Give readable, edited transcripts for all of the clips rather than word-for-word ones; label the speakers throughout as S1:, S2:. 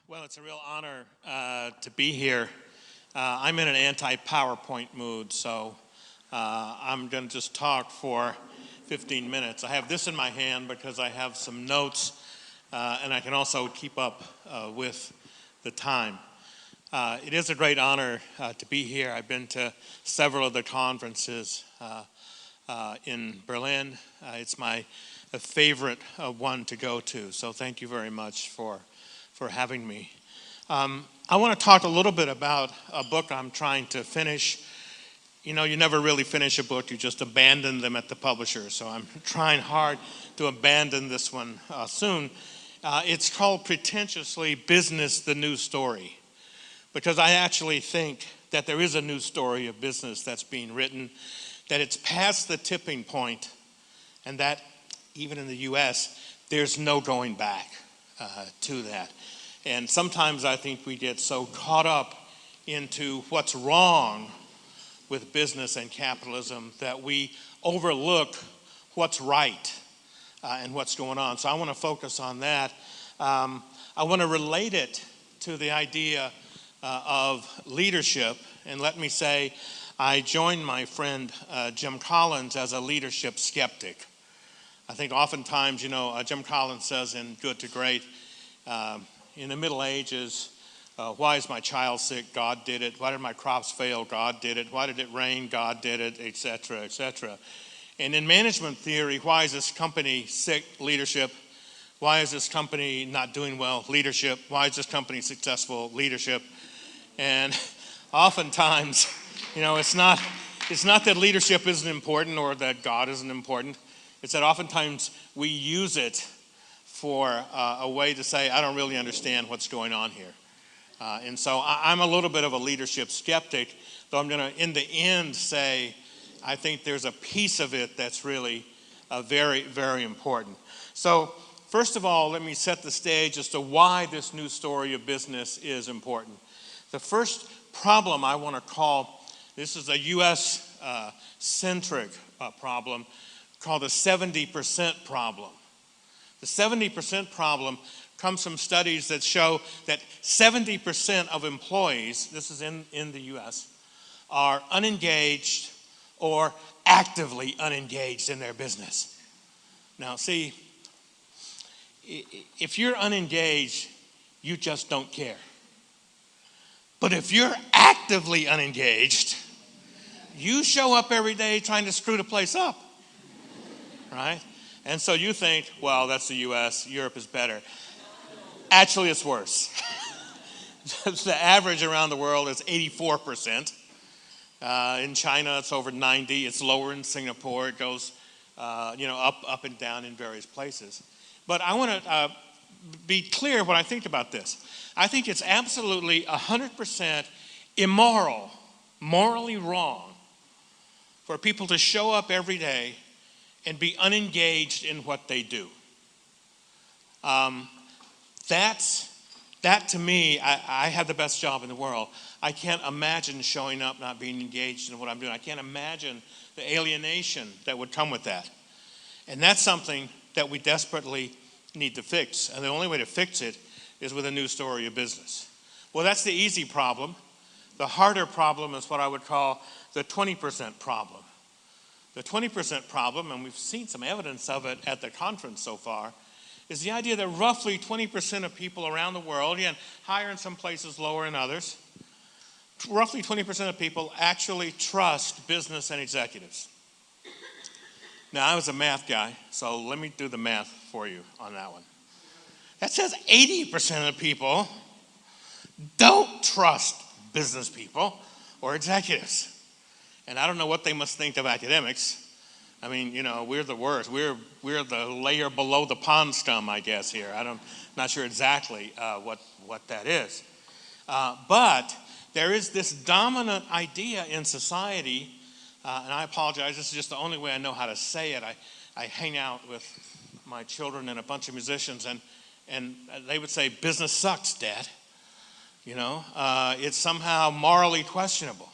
S1: Well, it's a real honor to be here. I'm in an anti-PowerPoint mood, so I'm going to just talk for 15 minutes. I have this in my hand because I have some notes, and I can also keep up with the time. It is a great honor to be here. I've been to several of the conferences in Berlin. It's my favorite one to go to, so thank you very much for having me. I want to talk a little bit about a book I'm trying to finish. You know, you never really finish a book, you just abandon them at the publisher. So I'm trying hard to abandon this one soon. It's called pretentiously Business, the New Story, because I actually think that there is a new story of business that's being written, that it's past the tipping point, and that even in the US, there's no going back to that. And sometimes I think we get so caught up into what's wrong with business and capitalism that we overlook what's right and what's going on. So I want to focus on that. I want to relate it to the idea of leadership. And let me say, I joined my friend Jim Collins as a leadership skeptic. I think oftentimes, Jim Collins says in Good to Great, in the Middle Ages, why is my child sick? God did it. Why did my crops fail? God did it. Why did it rain? God did it, et cetera, et cetera. And in management theory, why is this company sick? Leadership. Why is this company not doing well? Leadership. Why is this company successful? Leadership. And oftentimes, it's not that leadership isn't important or that God isn't important. It's that oftentimes we use it for a way to say, I don't really understand what's going on here. And so I'm a little bit of a leadership skeptic, though I'm going to, in the end, say I think there's a piece of it that's really very, very important. So first of all, let me set the stage as to why this new story of business is important. The first problem I want to call, this is a US-centric problem, called the 70% problem. The 70% problem comes from studies that show that 70% of employees, this is in the US, are unengaged or actively unengaged in their business. Now see, if you're unengaged, you just don't care. But if you're actively unengaged, you show up every day trying to screw the place up, right? And so you think, well, that's the US, Europe is better. Actually, it's worse. The average around the world is 84%. In China, it's over 90. It's lower in Singapore. It goes, up and down in various places. But I want to be clear what I think about this. I think it's absolutely 100% immoral, morally wrong, for people to show up every day and be unengaged in what they do. That to me, I have the best job in the world. I can't imagine showing up not being engaged in what I'm doing. I can't imagine the alienation that would come with that. And that's something that we desperately need to fix. And the only way to fix it is with a new story of business. Well, that's the easy problem. The harder problem is what I would call the 20% problem. The 20% problem, and we've seen some evidence of it at the conference so far, is the idea that roughly 20% of people around the world, again, higher in some places, lower in others, roughly 20% of people actually trust business and executives. Now, I was a math guy, so let me do the math for you on that one. That says 80% of people don't trust business people or executives. And I don't know what they must think of academics. I mean, we're the worst. We're the layer below the pond scum, I guess, here. Not sure exactly what that is. But there is this dominant idea in society, and I apologize, this is just the only way I know how to say it. I hang out with my children and a bunch of musicians, and they would say, business sucks, Dad. It's somehow morally questionable.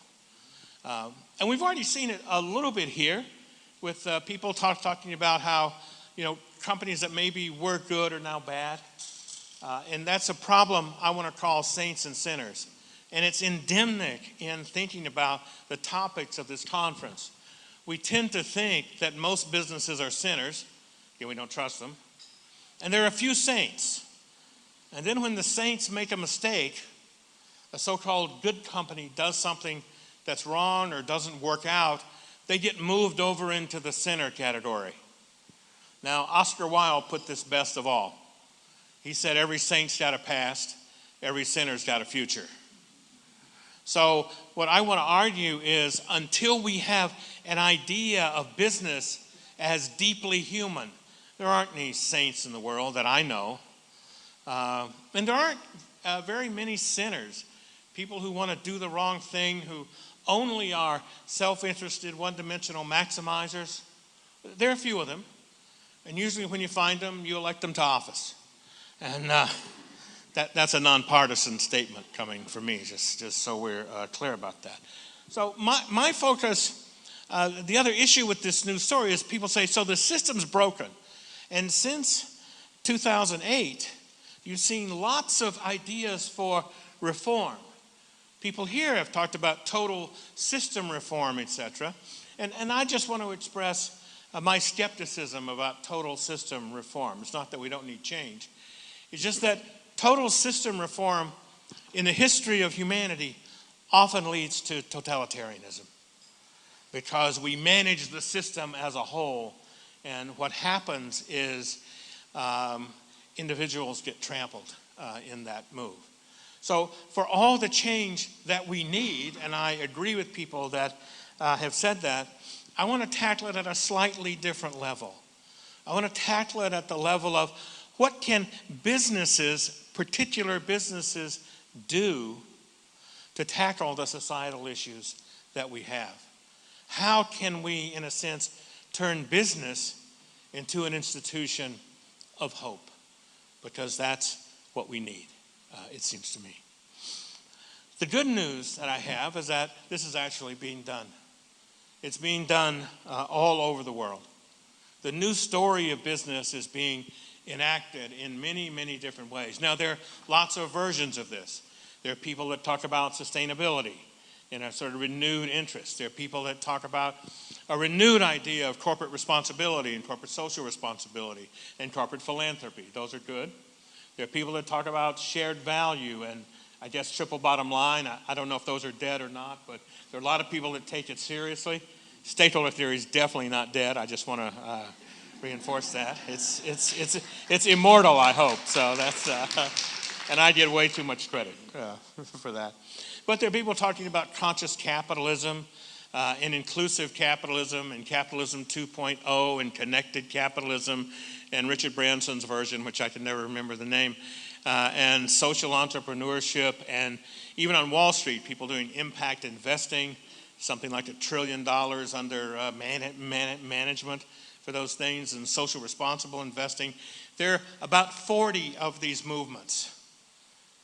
S1: And we've already seen it a little bit here with people talking about how, companies that maybe were good are now bad. And that's a problem I want to call saints and sinners. And it's endemic in thinking about the topics of this conference. We tend to think that most businesses are sinners, and we don't trust them. And there are a few saints. And then when the saints make a mistake, a so-called good company does something that's wrong or doesn't work out, they get moved over into the sinner category. Now, Oscar Wilde put this best of all. He said, every saint's got a past, every sinner's got a future. So what I want to argue is until we have an idea of business as deeply human, there aren't any saints in the world that I know. And there aren't very many sinners, people who want to do the wrong thing, who only are self-interested, one-dimensional maximizers. There are a few of them. And usually when you find them, you elect them to office. And that's a nonpartisan statement coming from me, just so we're clear about that. So my focus, the other issue with this news story is people say, so the system's broken. And since 2008, you've seen lots of ideas for reform. People here have talked about total system reform, etc. And I just want to express my skepticism about total system reform. It's not that we don't need change. It's just that total system reform in the history of humanity often leads to totalitarianism because we manage the system as a whole, and what happens is individuals get trampled in that move. So for all the change that we need, and I agree with people that have said that, I want to tackle it at a slightly different level. I want to tackle it at the level of what can businesses, particular businesses, do to tackle the societal issues that we have? How can we, in a sense, turn business into an institution of hope? Because that's what we need, it seems to me. The good news that I have is that this is actually being done. It's being done all over the world. The new story of business is being enacted in many, many different ways. Now, there are lots of versions of this. There are people that talk about sustainability in a sort of renewed interest. There are people that talk about a renewed idea of corporate responsibility and corporate social responsibility and corporate philanthropy. Those are good. There are people that talk about shared value and, I guess, triple bottom line. I don't know if those are dead or not, but there are a lot of people that take it seriously. Stakeholder theory is definitely not dead. I just want to reinforce that. It's immortal, I hope. So that's, and I get way too much credit for that. But there are people talking about conscious capitalism and inclusive capitalism and capitalism 2.0 and connected capitalism and Richard Branson's version, which I can never remember the name, and social entrepreneurship, and even on Wall Street, people doing impact investing, something like $1 trillion under management for those things, and social responsible investing. There are about 40 of these movements.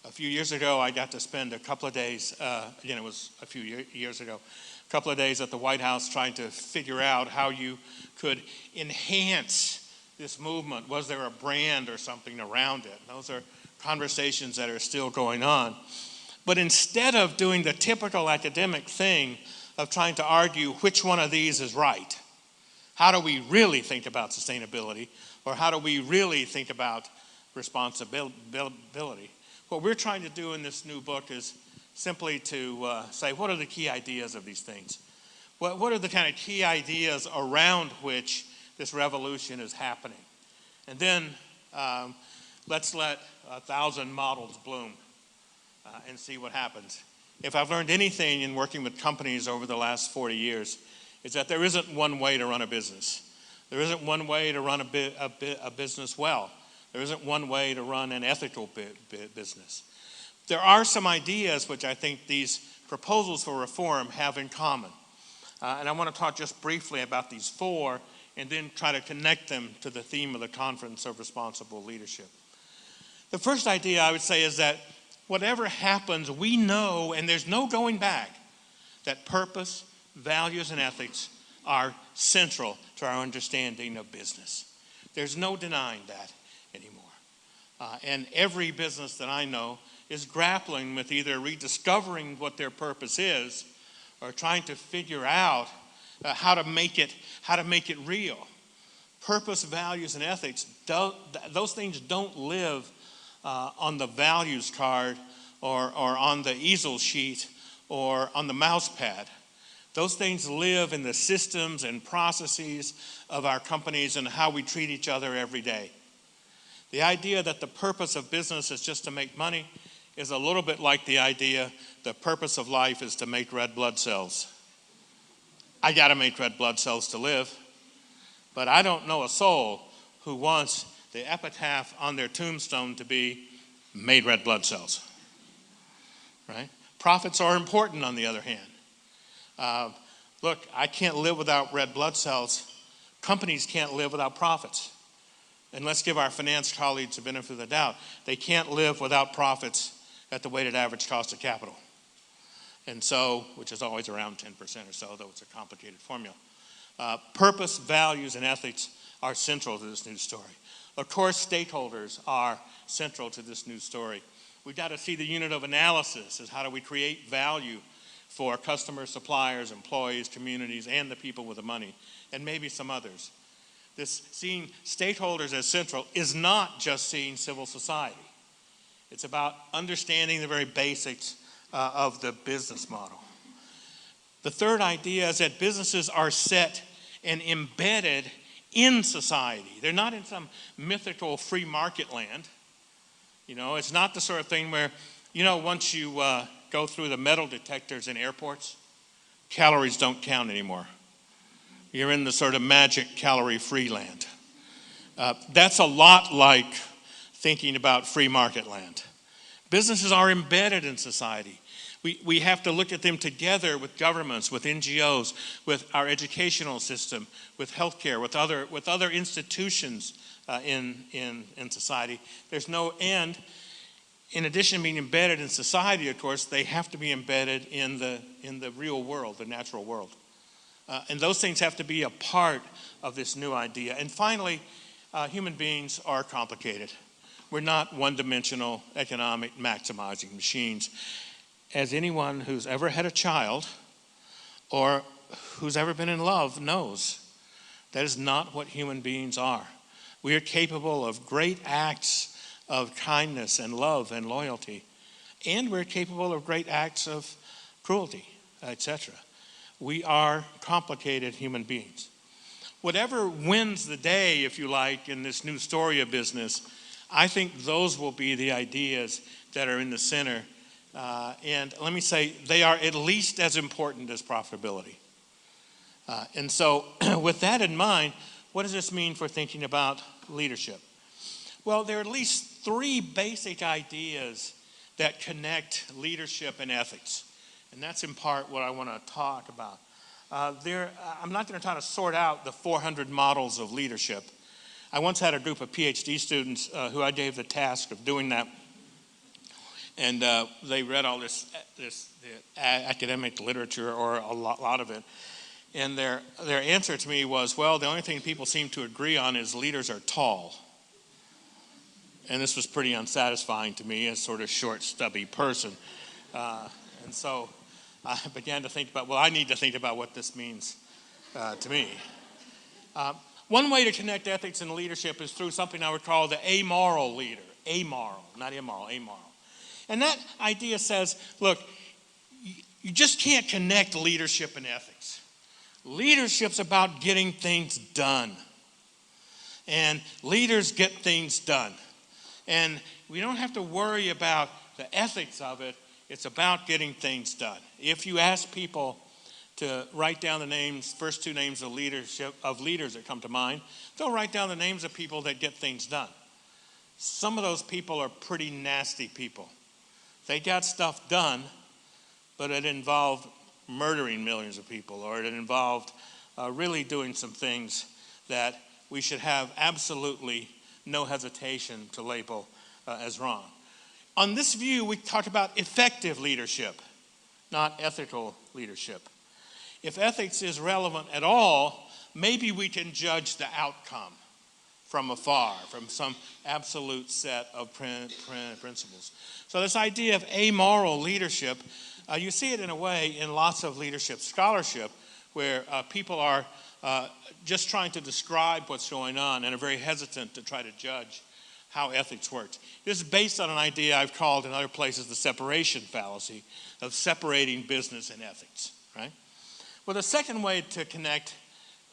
S1: A few years ago, I got to spend a couple of days, again, it was a few years ago, a couple of days at the White House trying to figure out how you could enhance this movement. Was there a brand or something around it? Those are conversations that are still going on. But instead of doing the typical academic thing of trying to argue which one of these is right, how do we really think about sustainability, or how do we really think about responsibility? What we're trying to do in this new book is simply to say, what are the key ideas of these things? What are the kind of key ideas around which this revolution is happening? And then let's let 1,000 models bloom and see what happens. If I've learned anything in working with companies over the last 40 years, it's that there isn't one way to run a business. There isn't one way to run a business well. There isn't one way to run an ethical business. There are some ideas which I think these proposals for reform have in common. And I want to talk just briefly about these four and then try to connect them to the theme of the Conference of Responsible Leadership. The first idea I would say is that whatever happens, we know, and there's no going back, that purpose, values, and ethics are central to our understanding of business. There's no denying that anymore. And every business that I know is grappling with either rediscovering what their purpose is or trying to figure out how to make it real. Purpose, values, and ethics, those things don't live on the values card or on the easel sheet or on the mouse pad. Those things live in the systems and processes of our companies and how we treat each other every day. The idea that the purpose of business is just to make money is a little bit like the idea the purpose of life is to make red blood cells. I got to make red blood cells to live, but I don't know a soul who wants the epitaph on their tombstone to be made red blood cells, right? Profits are important, on the other hand. Look, I can't live without red blood cells. Companies can't live without profits. And let's give our finance colleagues the benefit of the doubt. They can't live without profits at the weighted average cost of capital. And so, which is always around 10% or so, though it's a complicated formula. Purpose, values, and ethics are central to this news story. Of course, stakeholders are central to this news story. We've got to see the unit of analysis as how do we create value for customers, suppliers, employees, communities, and the people with the money, and maybe some others. This seeing stakeholders as central is not just seeing civil society. It's about understanding the very basics of the business model. The third idea is that businesses are set and embedded in society. They're not in some mythical free market land. You know, it's not the sort of thing where, you know, once you go through the metal detectors in airports, calories don't count anymore. You're in the sort of magic calorie-free land. That's a lot like thinking about free market land. Businesses are embedded in society. We have to look at them together with governments, with NGOs, with our educational system, with healthcare, with other institutions in society. There's no end. In addition to being embedded in society, of course, they have to be embedded in the real world, the natural world. And those things have to be a part of this new idea. And finally, human beings are complicated. We're not one-dimensional economic maximizing machines. As anyone who's ever had a child or who's ever been in love knows, that is not what human beings are. We are capable of great acts of kindness and love and loyalty, and we're capable of great acts of cruelty, etc. We are complicated human beings. Whatever wins the day, if you like, in this new story of business, I think those will be the ideas that are in the center. And let me say, they are at least as important as profitability. And so with that in mind, what does this mean for thinking about leadership? Well, there are at least three basic ideas that connect leadership and ethics. And that's in part what I want to talk about. I'm not going to try to sort out the 400 models of leadership. I once had a group of PhD students who I gave the task of doing that. And they read all this academic literature, or a lot of it. And their answer to me was, well, the only thing people seem to agree on is leaders are tall. And this was pretty unsatisfying to me as sort of short, stubby person. And so I began to think about, well, I need to think about what this means to me. One way to connect ethics and leadership is through something I would call the amoral leader. Amoral, not immoral, amoral. And that idea says, look, you just can't connect leadership and ethics. Leadership's about getting things done. And leaders get things done. And we don't have to worry about the ethics of it. It's about getting things done. If you ask people to write down the names, first two names of leaders that come to mind, they'll write down the names of people that get things done. Some of those people are pretty nasty people. They got stuff done, but it involved murdering millions of people, or it involved really doing some things that we should have absolutely no hesitation to label as wrong. On this view, we talk about effective leadership, not ethical leadership. If ethics is relevant at all, maybe we can judge the outcome. from afar, from some absolute set of principles. So this idea of amoral leadership, you see it in a way in lots of leadership scholarship, where people are just trying to describe what's going on and are very hesitant to try to judge how ethics works. This is based on an idea I've called in other places the separation fallacy of separating business and ethics, right? Well, the second way to connect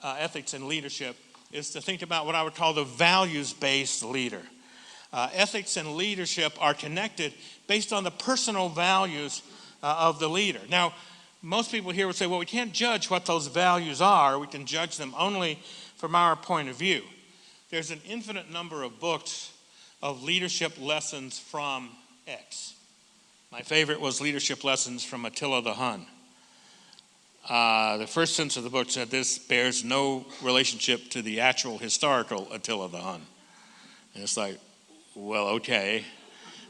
S1: ethics and leadership is to think about what I would call the values-based leader. Ethics and leadership are connected based on the personal values of the leader. Now, most people here would say, well, we can't judge what those values are. We can judge them only from our point of view. There's an infinite number of books of leadership lessons from X. My favorite was Leadership Lessons from Attila the Hun. The first sentence of the book said this bears no relationship to the actual historical Attila the Hun. And it's like, well, okay,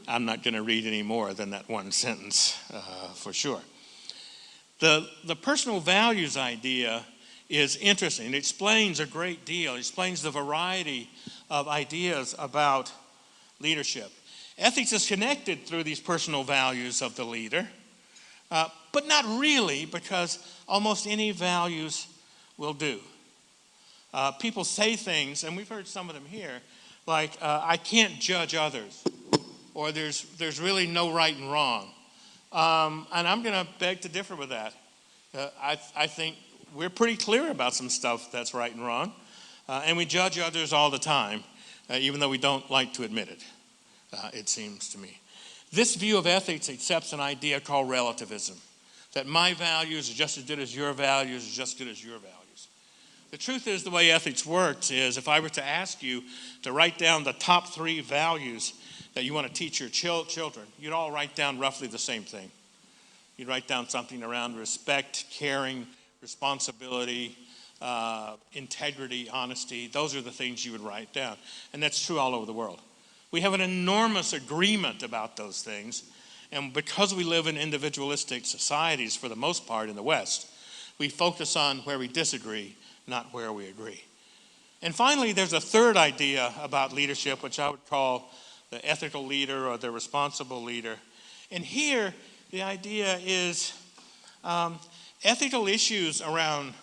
S1: I'm not going to read any more than that one sentence for sure. The personal values idea is interesting. It explains a great deal. It explains the variety of ideas about leadership. Ethics is connected through these personal values of the leader, but not really, because almost any values will do. People say things, and we've heard some of them here, like, I can't judge others, or there's really no right and wrong. And I'm going to beg to differ with that. I think we're pretty clear about some stuff that's right and wrong, and we judge others all the time, even though we don't like to admit it, it seems to me. This view of ethics accepts an idea called relativism, that my values are just as good as your values, just as good as your values. The truth is, the way ethics works is, if I were to ask you to write down the top 3 values that you want to teach your children, you'd all write down roughly the same thing. You'd write down something around respect, caring, responsibility, integrity, honesty. Those are the things you would write down. And that's true all over the world. We have an enormous agreement about those things. And because we live in individualistic societies for the most part in the West, we focus on where we disagree, not where we agree. And finally, there's a third idea about leadership, which I would call the ethical leader or the responsible leader. And here, the idea is ethical issues around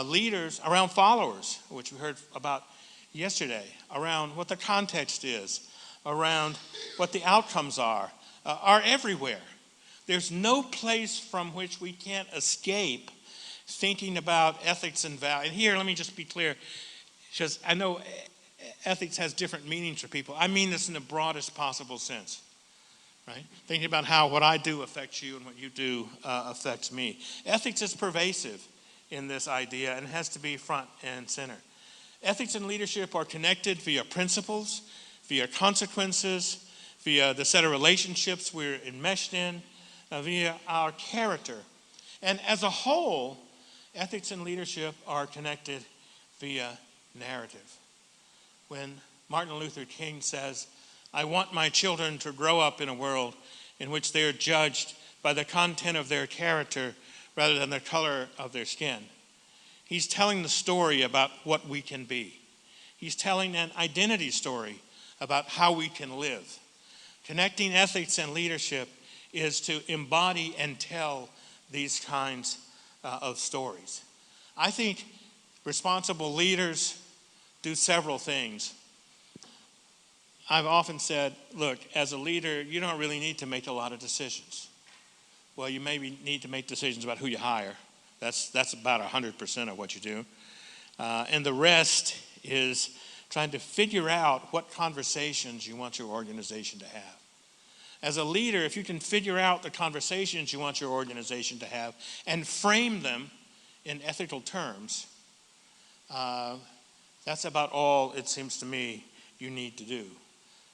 S1: leaders, around followers, which we heard about yesterday, around what the context is, around what the outcomes are everywhere. There's no place from which we can't escape thinking about ethics and value. And here, let me just be clear, because I know ethics has different meanings for people. I mean this in the broadest possible sense, right? Thinking about how what I do affects you and what you do affects me. Ethics is pervasive in this idea and has to be front and center. Ethics and leadership are connected via principles, via consequences, via the set of relationships we're enmeshed in, via our character. And as a whole, ethics and leadership are connected via narrative. When Martin Luther King says, I want my children to grow up in a world in which they are judged by the content of their character rather than the color of their skin, he's telling the story about what we can be. He's telling an identity story about how we can live. Connecting ethics and leadership is to embody and tell these kinds of stories. I think responsible leaders do several things. I've often said, look, as a leader, you don't really need to make a lot of decisions. Well, you maybe need to make decisions about who you hire. That's about 100% of what you do. And the rest is trying to figure out what conversations you want your organization to have. As a leader, if you can figure out the conversations you want your organization to have and frame them in ethical terms, that's about all, it seems to me, you need to do.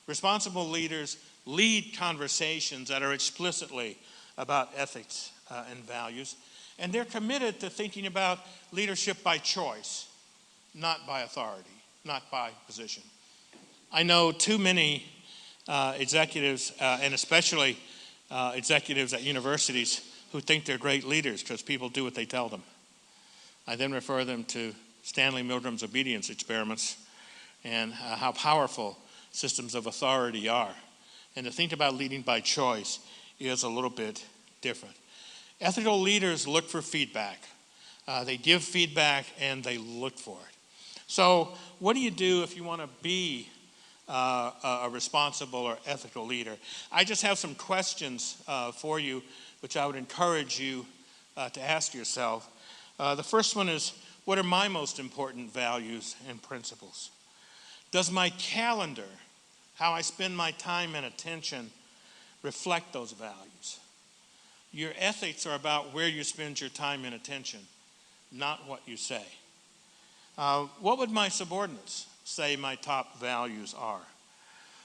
S1: Responsible leaders lead conversations that are explicitly about ethics and values, and they're committed to thinking about leadership by choice, not by authority, not by position. I know too many executives, and especially executives at universities, who think they're great leaders because people do what they tell them. I then refer them to Stanley Milgram's obedience experiments, and how powerful systems of authority are. And to think about leading by choice is a little bit different. Ethical leaders look for feedback. They give feedback and they look for it. So what do you do if you want to be a responsible or ethical leader? I just have some questions for you, which I would encourage you to ask yourself. The first one is, what are my most important values and principles? Does my calendar, how I spend my time and attention, reflect those values? Your ethics are about where you spend your time and attention, not what you say. What would my subordinates say my top values are?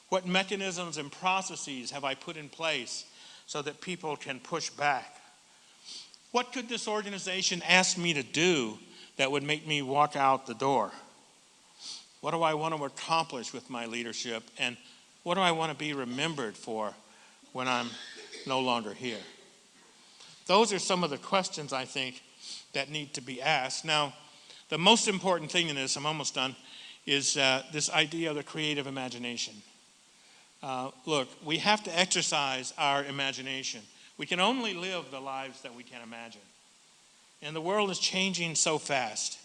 S1: What mechanisms and processes have I put in place so that people can push back? What could this organization ask me to do that would make me walk out the door? What do I want to accomplish with my leadership? And what do I want to be remembered for when I'm no longer here? Those are some of the questions, I think, that need to be asked. Now, the most important thing in this, I'm almost done, is this idea of the creative imagination. Look, we have to exercise our imagination. We can only live the lives that we can imagine. And the world is changing so fast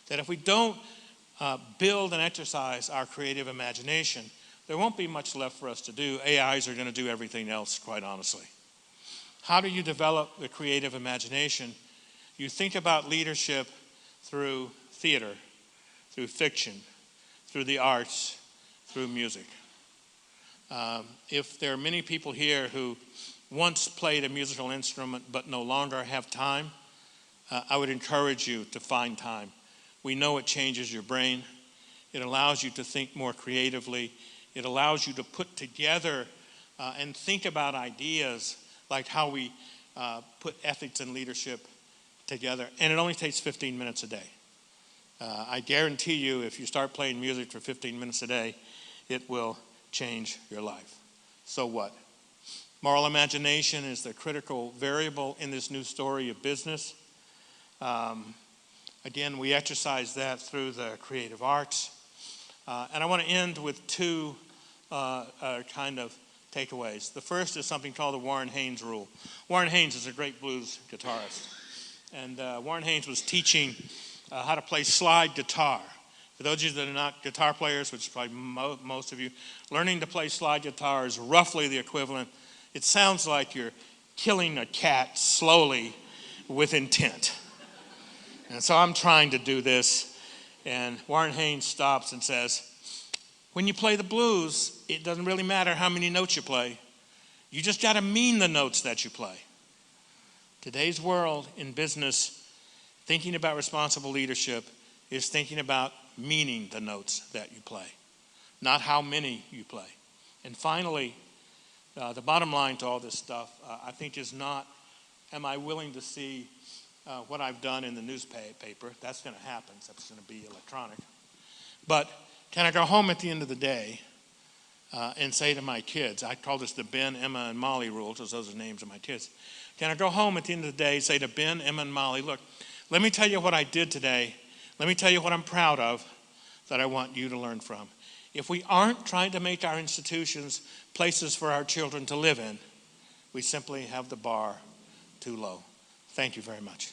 S1: that if we don't build and exercise our creative imagination, there won't be much left for us to do. AIs are going to do everything else, quite honestly. How do you develop the creative imagination? You think about leadership through theater, through fiction, through the arts, through music. If there are many people here who once played a musical instrument but no longer have time, I would encourage you to find time. We know it changes your brain. It allows you to think more creatively. It allows you to put together and think about ideas like how we put ethics and leadership together. And it only takes 15 minutes a day. I guarantee you, if you start playing music for 15 minutes a day, it will change your life. So what? Moral imagination is the critical variable in this new story of business. Again, we exercise that through the creative arts. And I want to end with two kind of takeaways. The first is something called the Warren Haynes rule. Warren Haynes is a great blues guitarist. And Warren Haynes was teaching how to play slide guitar. For those of you that are not guitar players, which is probably most of you, learning to play slide guitar is roughly the equivalent. It sounds like you're killing a cat slowly with intent. And so I'm trying to do this, and Warren Haynes stops and says, when you play the blues, it doesn't really matter how many notes you play. You just got to mean the notes that you play. Today's world in business, thinking about responsible leadership, is thinking about meaning the notes that you play, not how many you play. And finally, the bottom line to all this stuff, I think, is not, am I willing to see what I've done in the newspaper? That's going to happen. That's going to be electronic. But can I go home at the end of the day and say to my kids, I call this the Ben, Emma, and Molly rule, because those are the names of my kids. Can I go home at the end of the day and say to Ben, Emma, and Molly, look, let me tell you what I did today. Let me tell you what I'm proud of that I want you to learn from. If we aren't trying to make our institutions places for our children to live in, we simply have the bar too low. Thank you very much.